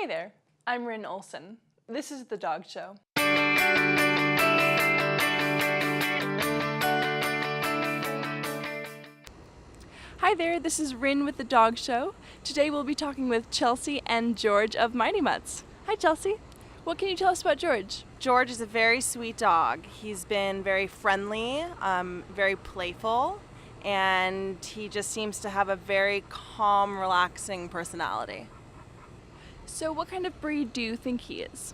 Hey there, I'm Rin Olson. This is The Dog Show. Hi there, this is Rin with The Dog Show. Today we'll be talking with Chelsea and George of Mighty Mutts. Hi Chelsea, what can you tell us about George? George is a very sweet dog. He's been very friendly, very playful, and he just seems to have a very calm, relaxing personality. So what kind of breed do you think he is?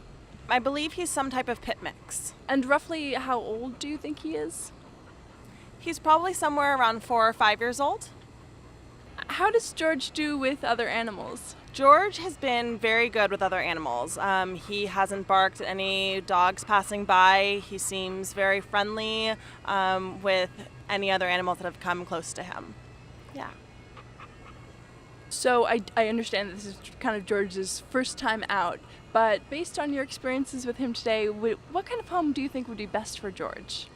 I believe he's some type of pit mix. And roughly how old do you think he is? He's probably somewhere around 4 or 5 years old. How does George do with other animals? George has been very good with other animals. He hasn't barked at any dogs passing by. He seems very friendly with any other animals that have come close to him. Yeah. So I understand this is kind of George's first time out, but based on your experiences with him today, what kind of home do you think would be best for George?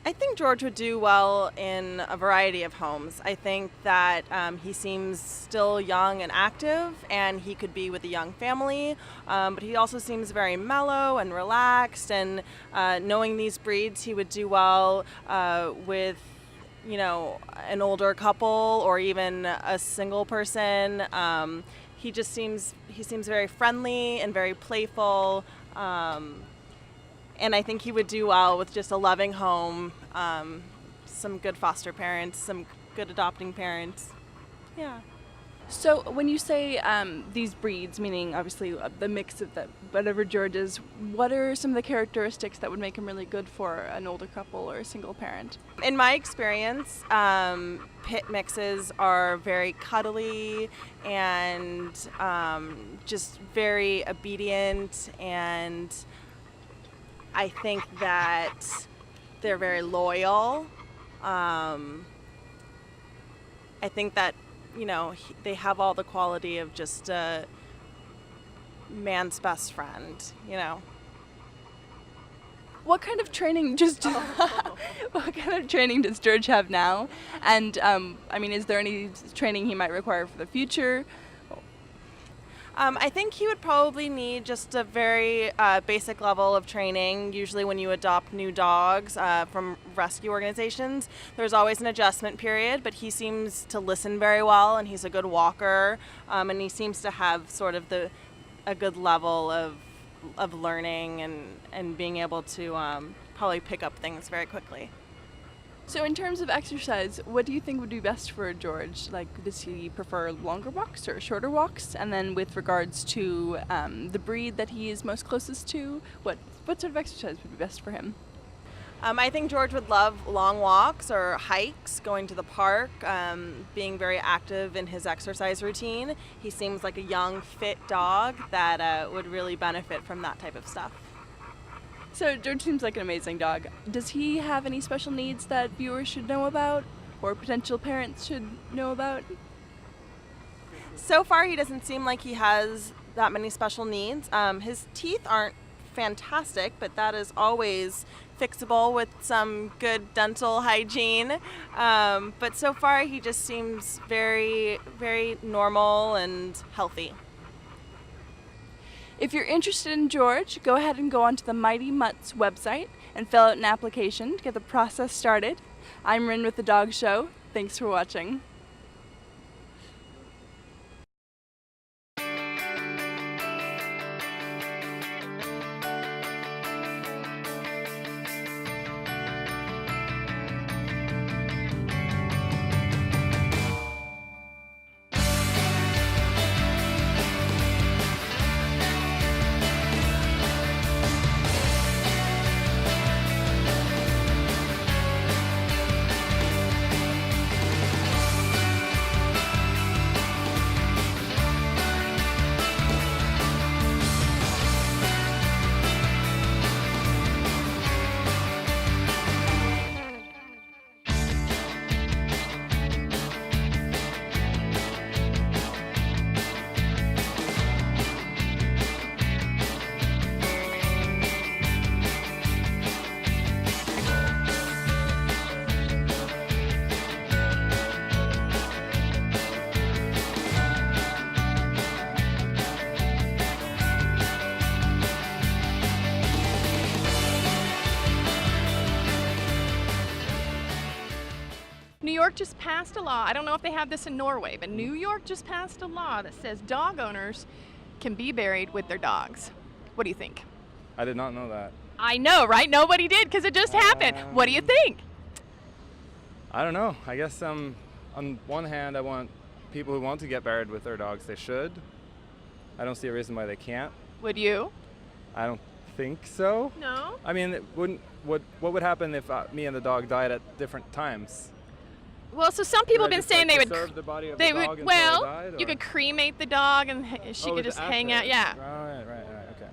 I think George would do well in a variety of homes. I think that he seems still young and active, and he could be with a young family, but he also seems very mellow and relaxed, and knowing these breeds, he would do well with an older couple or even a single person. He seems very friendly and very playful. And I think he would do well with just a loving home, some good foster parents, some good adopting parents. Yeah. So when you say these breeds, meaning obviously the mix of whatever George is, what are some of the characteristics that would make him really good for an older couple or a single parent? In my experience, pit mixes are very cuddly and just very obedient, and I think that they're very loyal. I think that, they have all the quality of just a man's best friend, What kind of training what kind of training does George have now? And is there any training he might require for the future? I think he would probably need just a very basic level of training. Usually when you adopt new dogs from rescue organizations, there's always an adjustment period, but he seems to listen very well, and he's a good walker, and he seems to have sort of a good level of learning and being able to probably pick up things very quickly. So in terms of exercise, what do you think would be best for George? Like, does he prefer longer walks or shorter walks? And then with regards to the breed that he is most closest to, what sort of exercise would be best for him? I think George would love long walks or hikes, going to the park, being very active in his exercise routine. He seems like a young, fit dog that would really benefit from that type of stuff. So George seems like an amazing dog. Does he have any special needs that viewers should know about or potential parents should know about? So far, he doesn't seem like he has that many special needs. His teeth aren't fantastic, but that is always fixable with some good dental hygiene. But so far, he just seems very, very normal and healthy. If you're interested in George, go ahead and go onto the Mighty Mutts website and fill out an application to get the process started. I'm Rin with The Dog Show. Thanks for watching. York just passed a law. I don't know if they have this in Norway, but New York just passed a law that says dog owners can be buried with their dogs. What do you think? I did not know that. I know, right? Nobody did because it just happened. What do you think? I don't know. I guess on one hand, I want people who want to get buried with their dogs, they should. I don't see a reason why they can't. Would you? I don't think so. No? I mean, what would happen if me and the dog died at different times? Well, so some people have been saying they would. Preserve the body of They the dog would. until Well, it died, you or- could cremate the dog and she could just hang out. Yeah. Right, okay.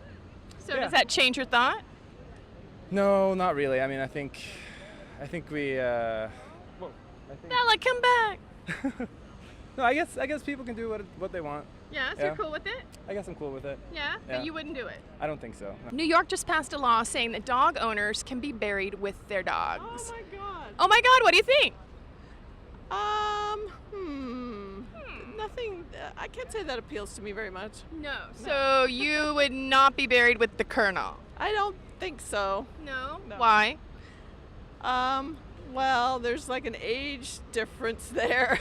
So Yeah. does that change your thought? No, not really. I mean, I think we. Bella, come back. No, I guess people can do what they want. Yeah, so Yeah. you're cool with it? I guess I'm cool with it. Yeah, Yeah. but you wouldn't do it. I don't think so. No. New York just passed a law saying that dog owners can be buried with their dogs. Oh my God. Oh my God, what do you think? Nothing. I can't say that appeals to me very much. No. So you would not be buried with the colonel? I don't think so. No. No. Why? Well, there's like an age difference there.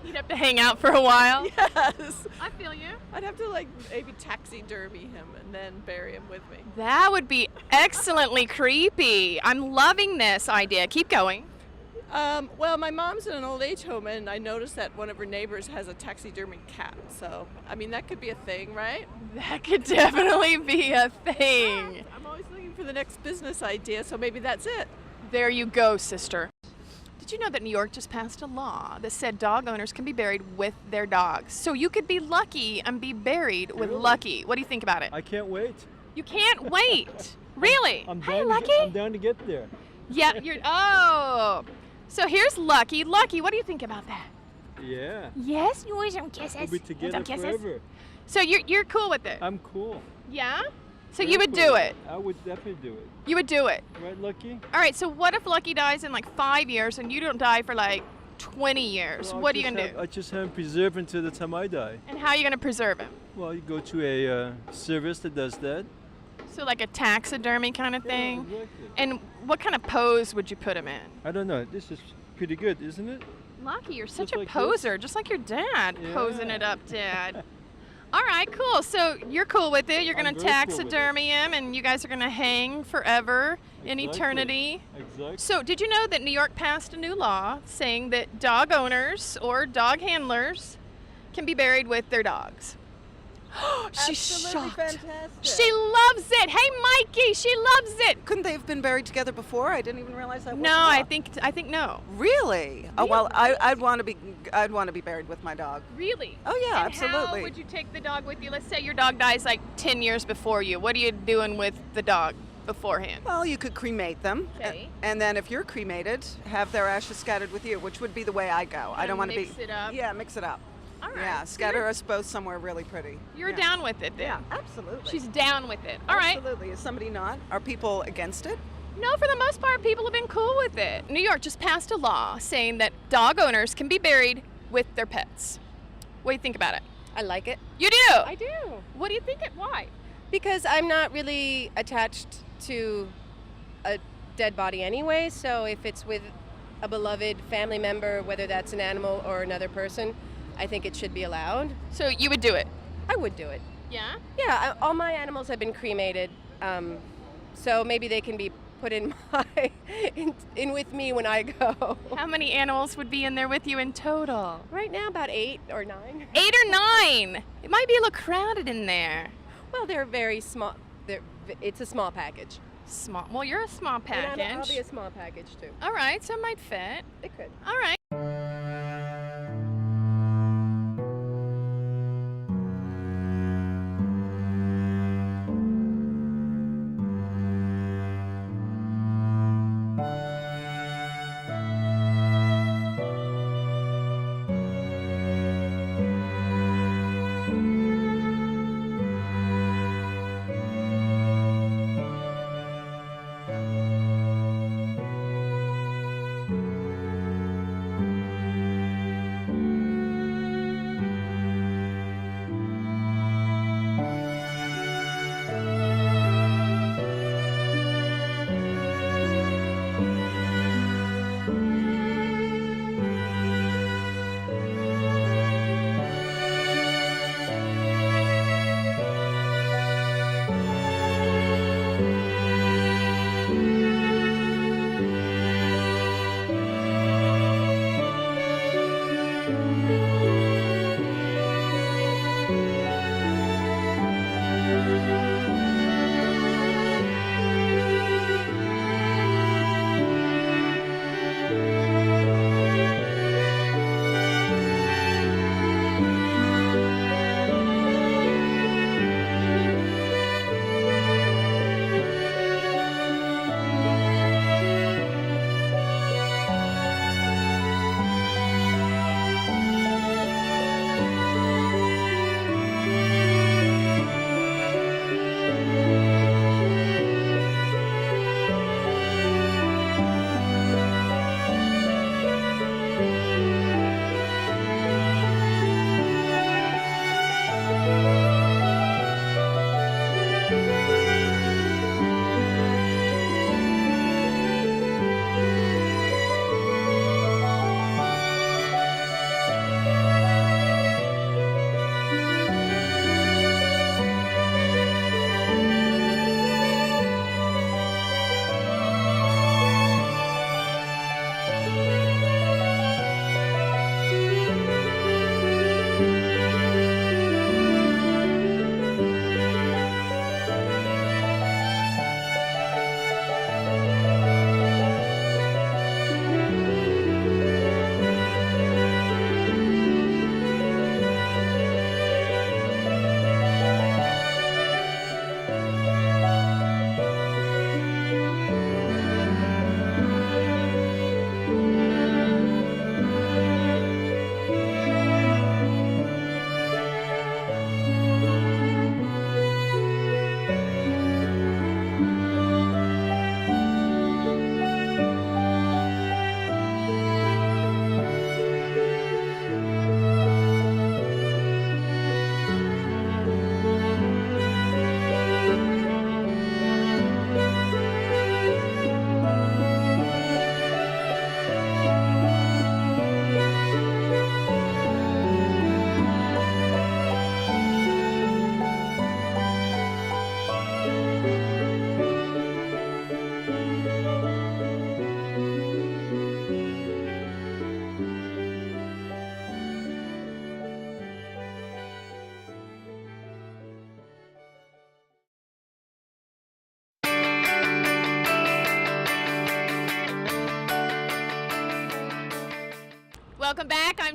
You'd have to hang out for a while. Yes. I feel you. I'd have to like maybe taxidermy him and then bury him with me. That would be excellently creepy. I'm loving this idea. Keep going. Well, my mom's in an old age home, and I noticed that one of her neighbors has a taxidermy cat. So, I mean, that could be a thing, right? That could definitely be a thing. I'm always looking for the next business idea, so maybe that's it. There you go, sister. Did you know that New York just passed a law that said dog owners can be buried with their dogs? So you could be lucky and be buried with Really? Lucky. What do you think about it? I can't wait. You can't wait. Really? I'm Hey, down. Lucky? I'm down to get there. Yeah, you're. Oh. So here's Lucky. Lucky, what do you think about that? Yeah. Yes, you want some kisses? We'll be together forever. So you're cool with it? I'm cool. Yeah? So Very you would cool. do it? I would definitely do it. You would do it? Right, Lucky? All right, so what if Lucky dies in like 5 years and you don't die for like 20 years? Well, What are you going to do? I just have him preserved until the time I die. And how are you going to preserve him? Well, you go to a service that does that. So like a taxidermy kind of Yeah, thing? exactly. And what kind of pose would you put him in? I don't know. This is pretty good, isn't it? Lucky, you're such Just a like this? poser, just like your dad. Posing Yeah. it up, Dad. All right, cool. So you're cool with it. You're I'm going to very cool with it. taxidermy him, and you guys are going to hang forever in Exactly. eternity. Exactly. So did you know that New York passed a new law saying that dog owners or dog handlers can be buried with their dogs? She's shocked. Fantastic. She loves it. Hey, Mikey, she loves it. Couldn't they have been buried together before? I didn't even realize that. No, I think no. Really? Oh well, I'd want to be buried with my dog. Really? Oh yeah, And How absolutely. would you take the dog with you? Let's say your dog dies like 10 years before you. What are you doing with the dog beforehand? Well, you could cremate them, Okay. and then if you're cremated, have their ashes scattered with you, which would be the way I go. I don't want to be. mix it up. Yeah, mix it up. All right. Yeah, So scatter us both somewhere really pretty. You're Yeah. down with it then. Yeah, absolutely. She's down with it. All right. Absolutely. Is somebody not? Are people against it? No, for the most part, people have been cool with it. New York just passed a law saying that dog owners can be buried with their pets. What do you think about it? I like it. You do? I do. What do you think it? Why? Because I'm not really attached to a dead body anyway, so if it's with a beloved family member, whether that's an animal or another person, I think it should be allowed. So you would do it? I would do it. Yeah? Yeah, all my animals have been cremated, so maybe they can be put in in with me when I go. How many animals would be in there with you in total? Right now, about 8 or 9. 8 or 9. It might be a little crowded in there. Well, they're very small. It's a small package. Small. Well, you're a small And package. I'll be a small package too. All right, so it might fit. It could. All right.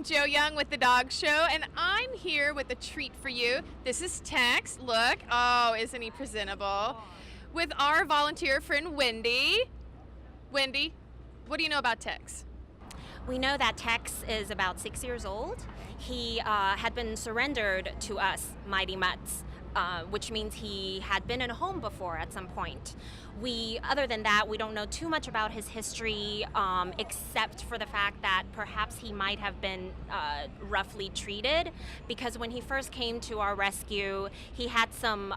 Jo Young with the Dog Show, and I'm here with a treat for you. This is Tex. Look, oh, isn't he presentable? With our volunteer friend Wendy. Wendy, what do you know about Tex? We know that Tex is about 6 years old. He had been surrendered to us, Mighty Mutts, which means he had been in a home before at some point. Other than that, we don't know too much about his history, except for the fact that perhaps he might have been roughly treated, because when he first came to our rescue, he had some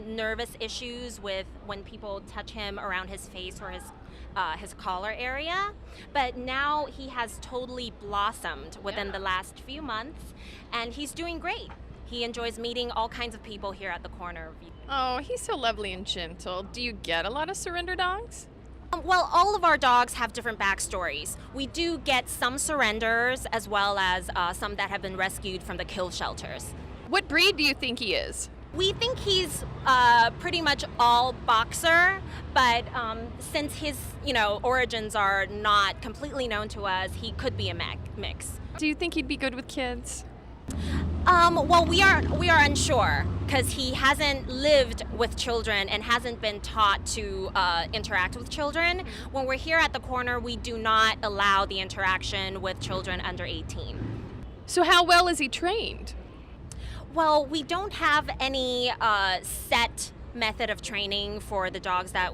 nervous issues with when people touch him around his face or his collar area, but now he has totally blossomed within the last few months, and he's doing great. He enjoys meeting all kinds of people here at the corner. Oh, he's so lovely and gentle. Do you get a lot of surrender dogs? Well, all of our dogs have different backstories. We do get some surrenders as well as some that have been rescued from the kill shelters. What breed do you think he is? We think he's pretty much all boxer, but since his origins are not completely known to us, he could be a mix. Do you think he'd be good with kids? Well, we are unsure because he hasn't lived with children and hasn't been taught to interact with children. When we're here at the corner, we do not allow the interaction with children under 18. So how well is he trained? Well, we don't have any set method of training for the dogs that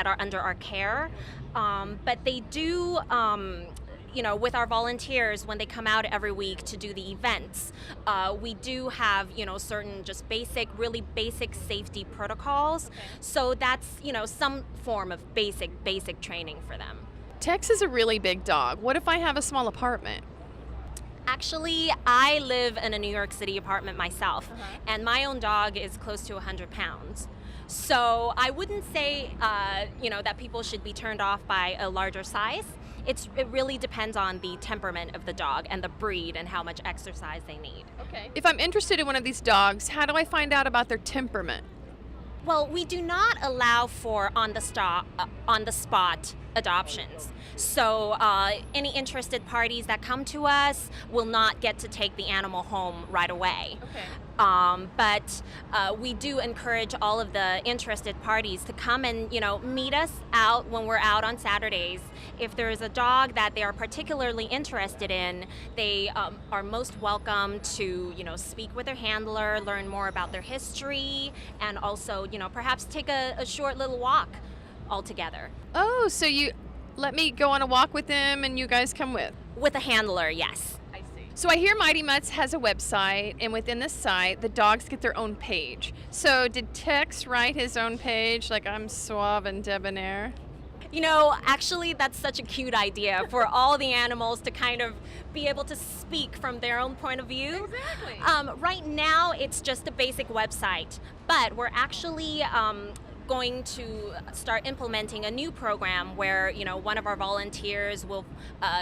are under our care, but they do. With our volunteers, when they come out every week to do the events, we do have, certain just really basic safety protocols. Okay. So that's, some form of basic training for them. Tex is a really big dog. What if I have a small apartment? Actually, I live in a New York City apartment myself, and my own dog is close to 100 pounds. So I wouldn't say, that people should be turned off by a larger size. It really depends on the temperament of the dog and the breed and how much exercise they need. Okay. If I'm interested in one of these dogs, how do I find out about their temperament? Well, we do not allow for on the spot adoptions. So any interested parties that come to us will not get to take the animal home right away. Okay. But we do encourage all of the interested parties to come and meet us out when we're out on Saturdays. If there is a dog that they are particularly interested in, they are most welcome to speak with their handler, learn more about their history, and also perhaps take a short little walk all together. Oh, so you let me go on a walk with them and you guys come with? With a handler, yes. I see. So I hear Mighty Mutts has a website, and within the site, the dogs get their own page. So did Tex write his own page, like I'm suave and debonair? Actually, that's such a cute idea for all the animals to kind of be able to speak from their own point of view. Exactly. Right now, it's just a basic website, but we're actually going to start implementing a new program where one of our volunteers will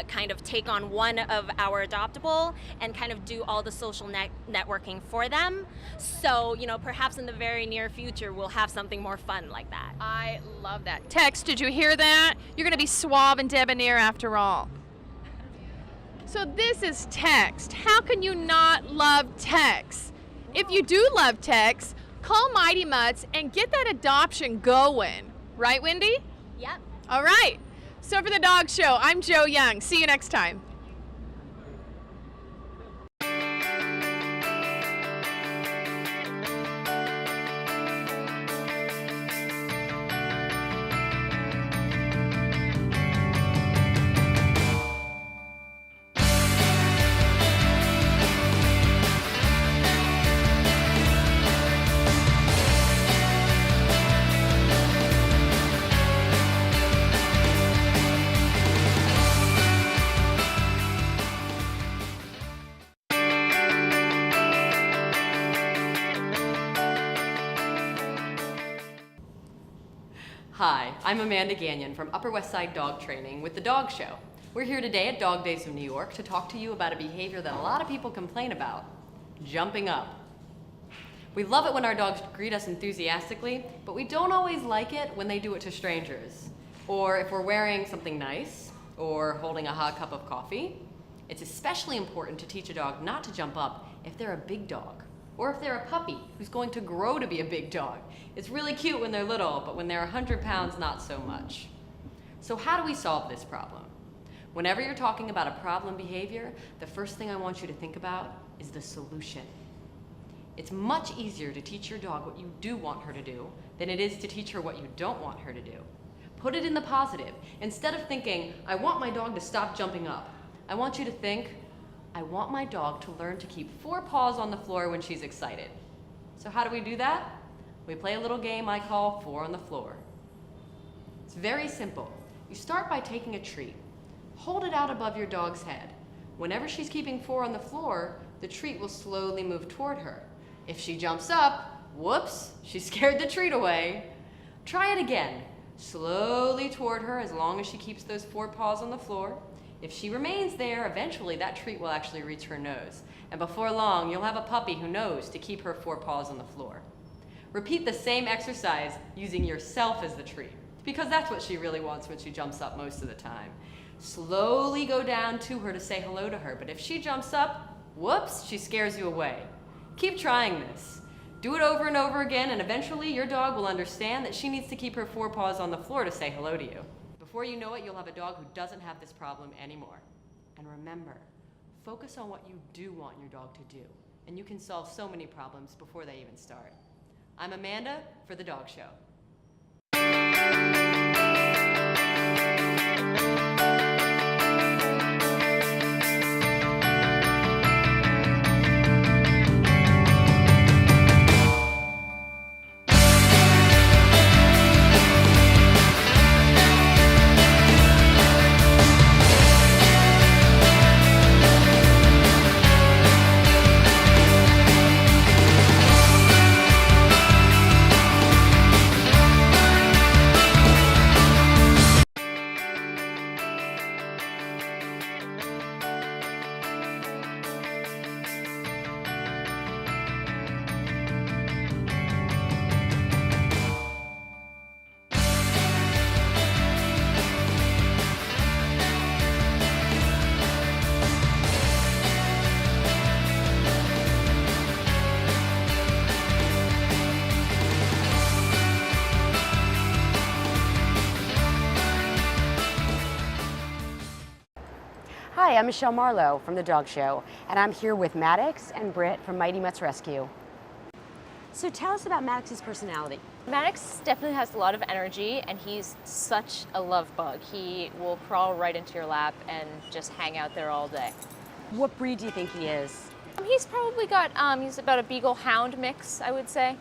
kind of take on one of our adoptable and kind of do all the social networking for them. So perhaps in the very near future we'll have something more fun like that. I love that. Tex, did you hear that? You're going to be suave and debonair after all. So this is Tex. How can you not love Tex? If you do love Tex, call Mighty Mutts and get that adoption going. Right, Wendy? Yep. All right. So for the Dog Show, I'm Jo Young. See you next time. Hi, I'm Amanda Gagnon from Upper West Side Dog Training with the Dog Show. We're here today at Dog Days of New York to talk to you about a behavior that a lot of people complain about, jumping up. We love it when our dogs greet us enthusiastically, but we don't always like it when they do it to strangers, or if we're wearing something nice, or holding a hot cup of coffee, It's especially important to teach a dog not to jump up if they're a big dog, or if they're a puppy who's going to grow to be a big dog. It's really cute when they're little, but when they're 100 pounds, not so much. So how do we solve this problem? Whenever you're talking about a problem behavior, the first thing I want you to think about is the solution. It's much easier to teach your dog what you do want her to do than it is to teach her what you don't want her to do. Put it in the positive. Instead of thinking, I want my dog to stop jumping up, I want you to think, I want my dog to learn to keep 4 paws on the floor when she's excited. So how do we do that? We play a little game I call 4 on the floor. It's very simple. You start by taking a treat. Hold it out above your dog's head. Whenever she's keeping 4 on the floor, the treat will slowly move toward her. If she jumps up, whoops, she scared the treat away. Try it again. Slowly toward her as long as she keeps those 4 paws on the floor. If she remains there, eventually that treat will actually reach her nose. And before long, you'll have a puppy who knows to keep her 4 paws on the floor. Repeat the same exercise using yourself as the treat, because that's what she really wants when she jumps up most of the time. Slowly go down to her to say hello to her, but if she jumps up, whoops, she scares you away. Keep trying this. Do it over and over again, and eventually your dog will understand that she needs to keep her 4 paws on the floor to say hello to you. Before you know it, you'll have a dog who doesn't have this problem anymore. And remember, focus on what you do want your dog to do, and you can solve so many problems before they even start. I'm Amanda for The Dog Show. Hi, I'm Michelle Marlowe from The Dog Show, and I'm here with Maddox and Britt from Mighty Mutt's Rescue. So tell us about Maddox's personality. Maddox definitely has a lot of energy, and he's such a love bug. He will crawl right into your lap and just hang out there all day. What breed do you think he is? He's probably got, he's about a Beagle Hound mix, I would say.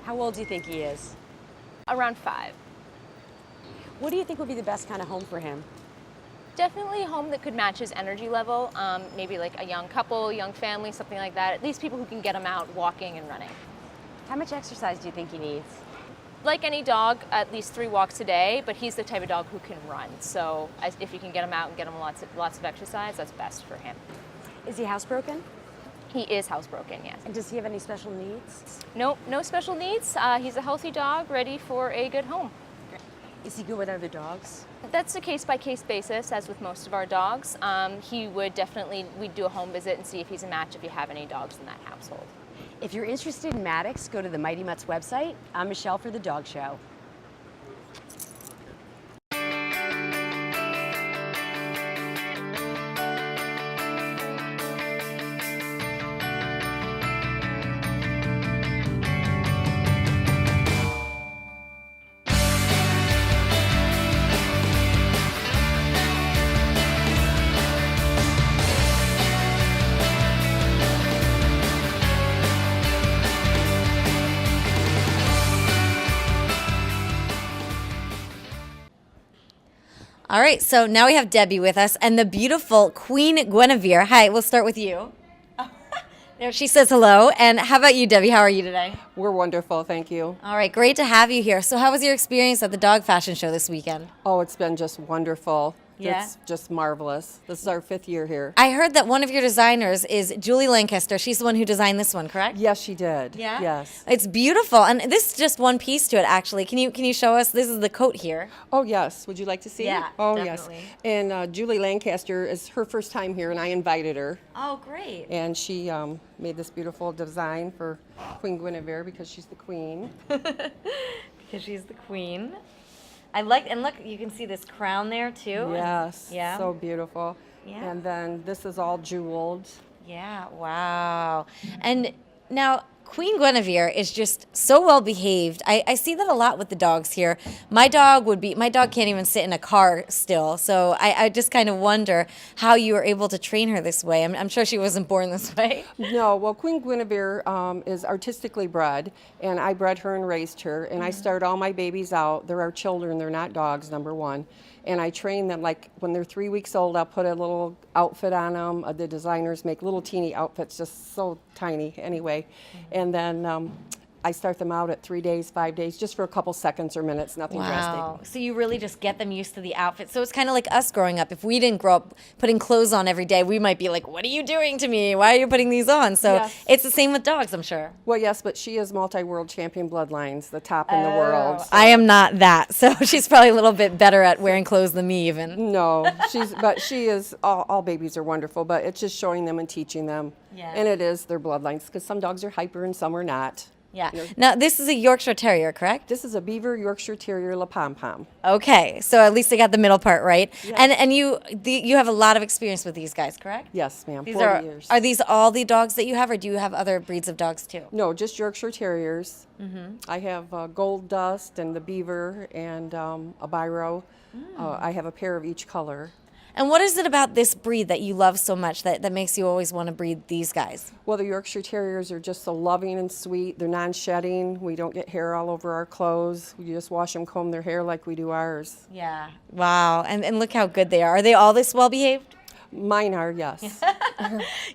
How old do you think he is? Around 5. What do you think would be the best kind of home for him? Definitely a home that could match his energy level, maybe like a young couple, young family, something like that. At least people who can get him out walking and running. How much exercise do you think he needs? Like any dog, at least 3 walks a day, but he's the type of dog who can run. So if you can get him out and get him lots of exercise, that's best for him. Is he housebroken? He is housebroken, yes. And does he have any special needs? No special needs. He's a healthy dog, ready for a good home. Is he good with other dogs? That's a case-by-case basis, as with most of our dogs. He would definitely, we'd do a home visit and see if he's a match if you have any dogs in that household. If you're interested in Maddox, go to the Mighty Mutt's website. I'm Michelle for The Dog Show. All right, so now we have Debbie with us and the beautiful Queen Guinevere. Hi, we'll start with you. There, she says hello. And how about you, Debbie? How are you today? We're wonderful, thank you. All right, great to have you here. So how was your experience at the dog fashion show this weekend? Oh, it's been just wonderful. Yeah. It's just marvelous. This is our 5th year here. I heard that one of your designers is Julie Lancaster. She's the one who designed this one, correct? Yes, she did. Yeah. Yes. It's beautiful, and this is just one piece to it. Actually, can you show us? This is the coat here. Oh, yes. Would you like to see? Yeah, Oh, definitely. yes. And Julie Lancaster is her first time here, and I invited her. Oh, great. And she made this beautiful design for Queen Guinevere because she's the queen. Because she's the queen. I like, and look, you can see this crown there too. Yes. Yeah. So beautiful. Yeah. And then this is all jeweled. Yeah, wow. And now Queen Guinevere is just so well behaved. I see that a lot with the dogs here. My dog can't even sit in a car still. So I just kind of wonder how you were able to train her this way. I'm sure she wasn't born this way. No, well, Queen Guinevere is artistically bred, and I bred her and raised her, and I start all my babies out. They're our children, they're not dogs, number one. And I train them, like when they're 3 weeks old, I'll put a little outfit on them. The designers make little teeny outfits, just so tiny anyway. And then I start them out at 3 days, 5 days, just for a couple seconds or minutes, nothing drastic. So you really just get them used to the outfit. So it's kind of like us growing up. If we didn't grow up putting clothes on every day, we might be like, what are you doing to me? Why are you putting these on? So Yes. it's the same with dogs, I'm sure. Well, yes, but she is multi-world champion bloodlines, the top in the world. So. I am not that. So she's probably a little bit better at wearing clothes than me even. No, but she is, all babies are wonderful, but it's just showing them and teaching them. Yeah. And it is their bloodlines, because some dogs are hyper and some are not. Yeah. You know, Now, this is a Yorkshire Terrier, correct? this is a Beaver Yorkshire Terrier La Pom Pom. Okay, so at least I got the middle part right. Yes. And you have a lot of experience with these guys, correct? Yes, ma'am, These 40 years. Are these all the dogs that you have, or do you have other breeds of dogs too? No, just Yorkshire Terriers. I have Gold Dust and the Beaver and a Biro. I have a pair of each color. And what is it about this breed that you love so much that makes you always want to breed these guys? Well, the Yorkshire Terriers are just so loving and sweet. They're non-shedding. We don't get hair all over our clothes. We just wash them, comb their hair like we do ours. Yeah. Wow. And look how good they are. Are they all this well behaved? Mine are, yes.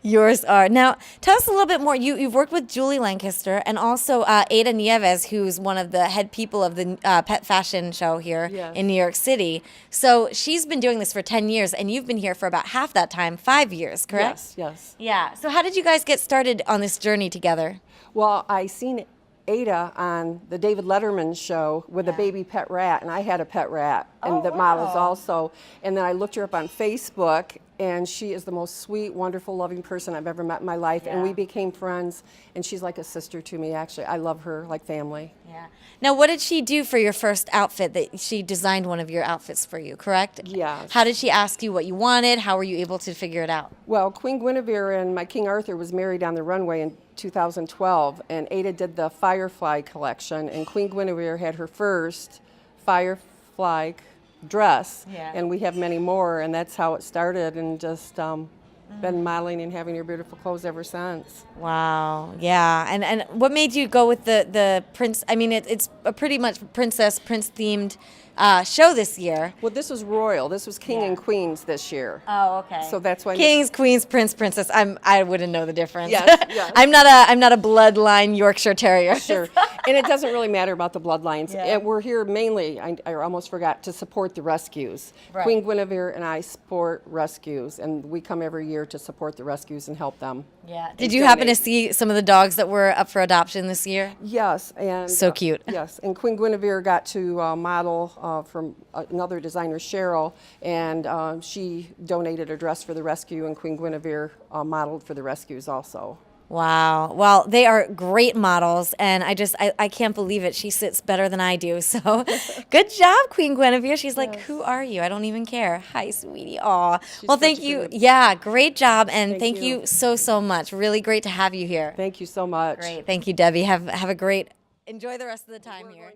Yours are. Now, tell us a little bit more. You've worked with Julie Lancaster and also Ada Nieves, who's one of the head people of the pet fashion show here Yes. in New York City. So she's been doing this for 10 years, and you've been here for about half that time, 5 years, correct? Yes, yes. Yeah. So how did you guys get started on this journey together? Well, I seen Ada on the David Letterman show with a baby pet rat, and I had a pet rat, and the models also. And then I looked her up on Facebook, and she is the most sweet, wonderful, loving person I've ever met in my life. And we became friends, and she's like a sister to me, actually. I love her like family. Yeah. Now, what did she do for your first outfit? That she designed one of your outfits for you, correct? Yes. How did she ask you what you wanted? How were you able to figure it out? Well, Queen Guinevere and my King Arthur was married on the runway in 2012, and Ada did the Firefly collection, and Queen Guinevere had her first Firefly dress, and we have many more, and that's how it started, and just been modeling and having her beautiful clothes ever since. Wow. Yeah. And what made you go with the prince? I mean, it's a pretty much prince themed show this year. Well, this was royal. This was king and queens this year. Oh, okay. So that's why Kings, queens, prince, princess. I wouldn't know the difference. Yes, yes. I'm not a bloodline Yorkshire Terrier. Sure. And it doesn't really matter about the bloodlines. And we're here mainly, I almost forgot, to support the rescues. Right. Queen Guinevere and I support rescues, and we come every year to support the rescues and help them. Yeah. Did you happen to see some of the dogs that were up for adoption this year? Yes. And So cute. Yes. And Queen Guinevere got to model from another designer, Cheryl, and she donated a dress for the rescue, and Queen Guinevere modeled for the rescues also. Wow. Well, they are great models, and I can't believe it. She sits better than I do. So good job, Queen Guinevere. She's like, who are you? I don't even care. Hi, sweetie. Aw. Well, thank you. Yeah, great job, and thank you so much. Really great to have you here. Thank you so much. Great. Thank you, Debbie. Have a great, enjoy the rest of the time here.